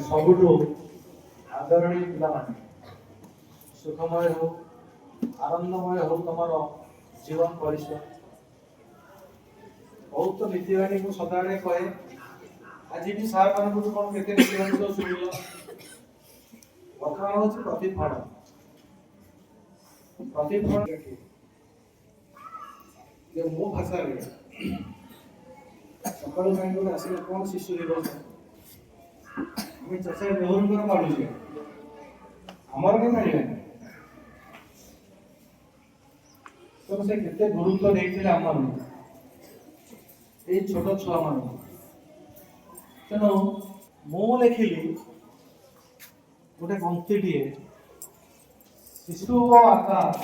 ସବୁଠୁ ଆଦରଣୀୟ ପିଲାମାନେ ସୁଖମୟ ହଉ ଆନନ୍ଦମୟ ହଉ ତମର ଜୀବନ ପରିସର। ବହୁତ ନୀତିବାଣୀ ମୁଁ ସଦାବେଳେ କହେ, ଆଜି ବି ସାର୍ ମାନଙ୍କୁ କଣ କେତେ ନୀତିବାଣୀ ସବୁ ଶୁଣିଲ। ବର୍ତ୍ତମାନ ହଉଛି ପ୍ରତିଫଳ। ପ୍ରତିଫଳ ଯେ ମୋ ଭାଷାରେ ସକାଳୁ କାହିଁକି ଗୋଟେ ଆସିଲେ କଣ ଶିଶୁ ଦିବସ ଆମେ ଚର୍ଚ୍ଚା ନେହରୁଙ୍କର ମାନୁଛେ, ଆମର ବି ମାନିବାନି। ତ ସେ କେତେ ଗୁରୁତ୍ୱ ଦେଇଥିଲେ ଆମମାନଙ୍କୁ, ଏଇ ଛୋଟ ଛୁଆ ମାନଙ୍କୁ। ତେଣୁ ମୁଁ ଲେଖିଲି ଗୋଟେ ପଂକ୍ତିଟିଏ, ଶିଶୁ ଓ ଆକାଶ,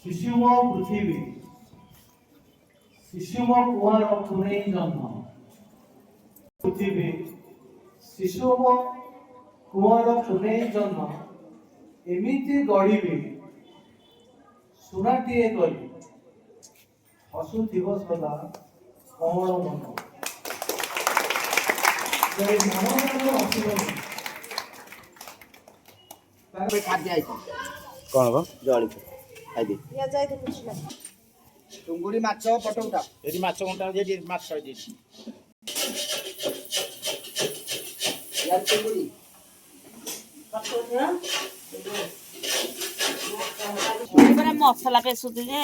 ଶିଶୁ ଓ ପୃଥିବୀ, ଶିଶୁ ଓ କୁଆର ପୁନେଇ ଜନ୍ମ। ପୃଥିବୀ ଶିଶୁ ଓ କୁଆର ପୁନେଇ ଜନ୍ମ, ଏମିତି ଗଢ଼ିବି ସୁନାଟିଏ କରି, ହସୁଥିବ ସଦା କଅଁଳ ମନ। କଣ ବା ଜଳିଖ ଖାଇଦେ ଟୁଙ୍ଗୁରି ମାଛ ଫଟୋ ଉଠା। ଏଠି ମାଛ କଣ୍ଟା ଅଛି, ଏଠି ମାଛ ଅଛି। ଟୁଙ୍ଗୁରି ମସଲା ପେଶୁଛି ଯେ